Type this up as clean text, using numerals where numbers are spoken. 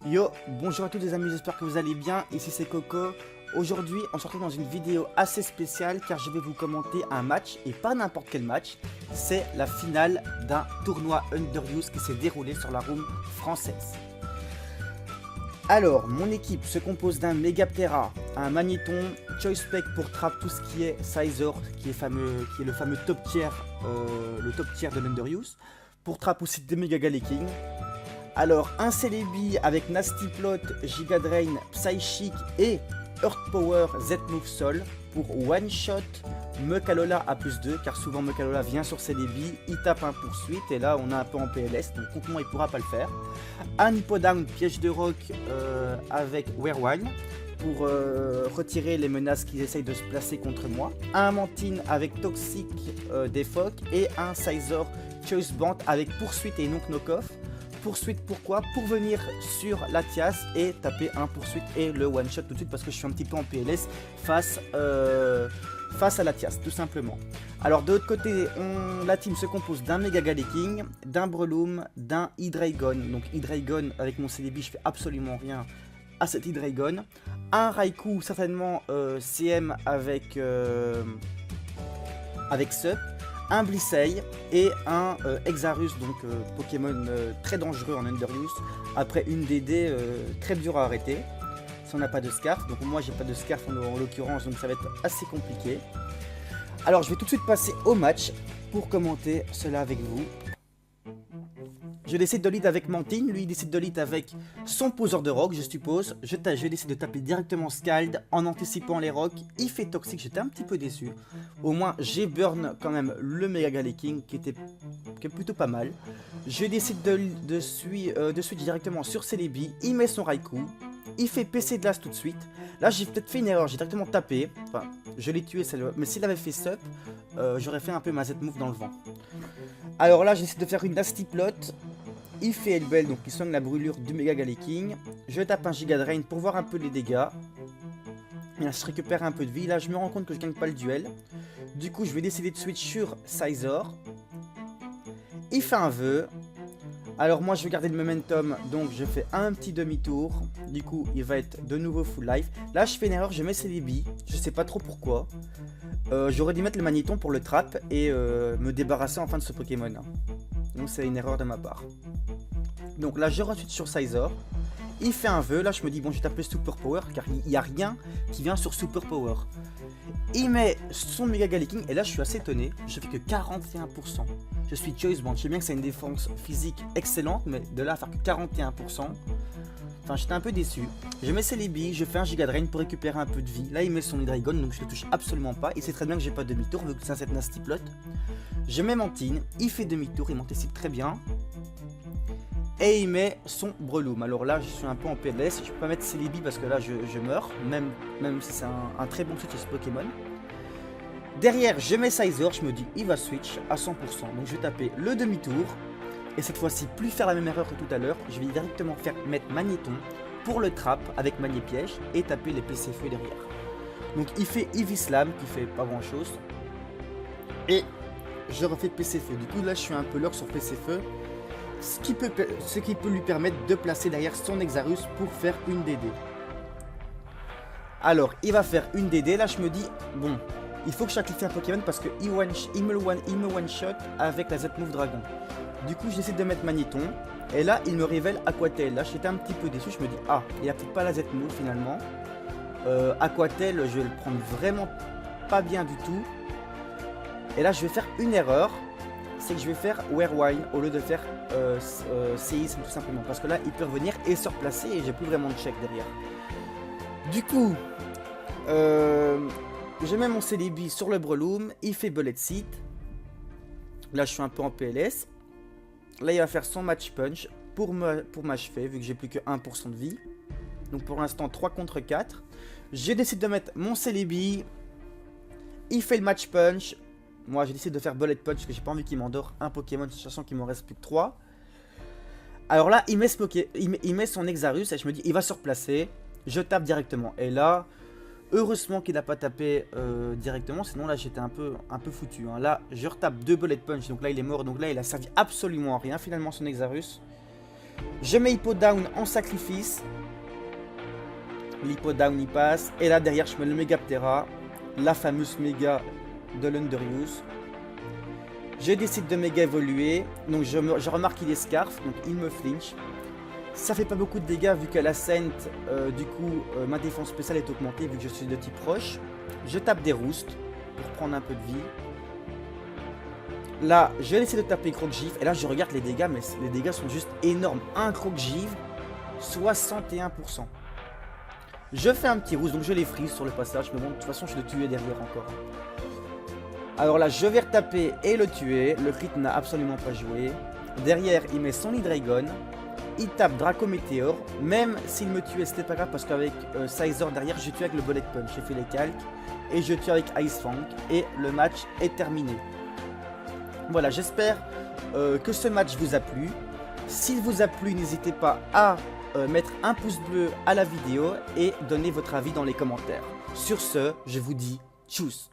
Yo, bonjour à tous les amis, j'espère que vous allez bien, ici c'est Coco. Aujourd'hui, on se retrouve dans une vidéo assez spéciale car je vais vous commenter un match, et pas n'importe quel match. C'est la finale d'un tournoi Underuse qui s'est déroulé sur la room française. Alors, mon équipe se compose d'un Megaptera, un Magnéton, Choice Spec pour trap tout ce qui est Sizor, qui est le fameux top tier, de l'Underuse. Pour trap aussi des Mega Galeking. Alors, un Celebi avec Nasty Plot, Giga Drain, Psychic et Earth Power Z-Move Sol pour One Shot Mekalola à +2, car souvent Mekalola vient sur Celebi, il tape un poursuite et là on a un peu en PLS, donc contre moi il pourra pas le faire. Un Hippodown piège de rock avec Werewine pour retirer les menaces qu'ils essayent de se placer contre moi. Un Mantine avec Toxic des phoques et un Sizor Choice Band avec poursuite et non knock-off. Poursuite pourquoi? Pour venir sur la Tias et taper un poursuite et le one shot tout de suite parce que je suis un petit peu en PLS face à la Tias tout simplement. Alors de l'autre côté, la team se compose d'un Mega Galeking, d'un Breloom, d'un Hydreigon. Donc Hydreigon avec mon Celebi je fais absolument rien à cet Hydreigon. Un Raikou certainement CM avec Sup. Un Blissey et un Exarus, donc Pokémon très dangereux en Underuse, après une DD très dure à arrêter, si on n'a pas de Scarf. Donc moi j'ai pas de Scarf en l'occurrence, donc ça va être assez compliqué. Alors je vais tout de suite passer au match pour commenter cela avec vous. Je décide de lead avec Mantine, lui il décide de lead avec son poseur de rock je suppose. Je décide de taper directement Scald en anticipant les rocks. Il fait toxique, j'étais un petit peu déçu. Au moins j'ai burn quand même le Mega Galeking qui est plutôt pas mal. Je décide de switch directement sur Celebi, il met son Raikou. Il fait PC de l'as tout de suite. Là j'ai peut-être fait une erreur, j'ai directement tapé. Enfin je l'ai tué celle-là, mais s'il avait fait Sup, j'aurais fait un peu ma Z-move dans le vent. Alors là j'essaie de faire une Nasty Plot. Il fait Elbel, donc il soigne la brûlure du Mega Galeking. Je tape un Giga Drain pour voir un peu les dégâts. Et là, je récupère un peu de vie. Là, je me rends compte que je gagne pas le duel. Du coup, je vais décider de switch sur Sizor. Il fait un vœu. Alors moi, je vais garder le momentum, donc je fais un petit demi-tour. Du coup, il va être de nouveau full life. Là, je fais une erreur, je mets Celebi. Je sais pas trop pourquoi. J'aurais dû mettre le Magnéton pour le trap et me débarrasser enfin de ce Pokémon. Donc c'est une erreur de ma part. Donc là je re-switch sur Sizor. Il fait un vœu, là je me dis bon je vais taper Super Power car il n'y a rien qui vient sur Super Power. Il met son Mega Galeking et là je suis assez étonné, je fais que 41%. Je suis Choice Band, je sais bien que c'est une défense physique excellente mais de là à faire que 41%. Enfin j'étais un peu déçu. Je mets Celebi, je fais un Giga Drain pour récupérer un peu de vie. Là il met son Hydreigon donc je le touche absolument pas. Il sait très bien que j'ai pas de demi-tour vu que c'est un set Nasty Plot. Je mets Mantine, il fait demi-tour, il m'anticipe très bien. Et il met son Breloom. Alors là je suis un peu en PLS, je peux pas mettre Celebi parce que là je meurs. Même si c'est un très bon switch à ce Pokémon. Derrière je mets Sizor, je me dis il va switch à 100%. Donc je vais taper le demi-tour. Et cette fois-ci plus faire la même erreur que tout à l'heure. Je vais directement mettre Magnéton pour le trap avec Magné Piège et taper les PC Feu derrière. Donc il fait Eevee Slam qui fait pas grand chose. Et je refais PC Feu. Du coup là je suis un peu lore sur PC Feu. Ce qui peut lui permettre de placer derrière son Exarus pour faire une DD. Alors il va faire une DD. Là je me dis bon il faut que je sacrifie un Pokémon parce que il me one shot avec la Z-Move Dragon. Du coup j'essaie de mettre Magnéton. Et là il me révèle Aquatel. Là j'étais un petit peu déçu. Je me dis ah il a peut-être pas la Z-Move finalement. Aquatel je vais le prendre vraiment pas bien du tout. Et là je vais faire une erreur. C'est que je vais faire Werewine au lieu de faire séisme tout simplement. Parce que là il peut revenir et se replacer et j'ai plus vraiment de check derrière. Du coup je mets mon Celebi sur le Breloom. Il fait Bullet Seed. Là je suis un peu en PLS. Là il va faire son Match Punch pour m'achever vu que j'ai plus que 1% de vie. Donc pour l'instant 3 contre 4. Je décide de mettre mon Celebi. Il fait le Match Punch. Moi j'ai décidé de faire Bullet Punch parce que j'ai pas envie qu'il m'endort un Pokémon sachant qu'il m'en reste plus que 3. Alors là il met son Exarus et je me dis il va se replacer. Je tape directement et là heureusement qu'il n'a pas tapé directement, sinon là j'étais un peu foutu hein. Là je retape 2 Bullet Punch donc là il est mort, donc là il a servi absolument à rien finalement son Exarus. Je mets Hippo Down en sacrifice. L'Hippo Down y passe. Et là derrière je mets le Megaptera, la fameuse méga de l'Underius. Je décide de méga évoluer. Donc je remarque qu'il est Scarf, donc il me flinch. Ça fait pas beaucoup de dégâts vu qu'à la Saint, du coup ma défense spéciale est augmentée vu que je suis de type roche. Je tape des Roosts pour prendre un peu de vie. Là, je vais essayer de taper Croc-Givre. Et là, je regarde les dégâts, mais les dégâts sont juste énormes. Un Croc-Givre, 61%. Je fais un petit Roost, donc je les freeze sur le passage. Mais bon, de toute façon, je le tuais derrière encore. Alors là, je vais retaper et le tuer. Le crit n'a absolument pas joué. Derrière, il met son Hydreigon. Il tape Draco Météor. Même s'il me tuait, c'était pas grave parce qu'avec Sizor derrière, je tue avec le Bullet Punch. J'ai fait les calques. Et je tue avec Ice Fang. Et le match est terminé. Voilà, j'espère que ce match vous a plu. S'il vous a plu, n'hésitez pas à mettre un pouce bleu à la vidéo et donner votre avis dans les commentaires. Sur ce, je vous dis tchuss.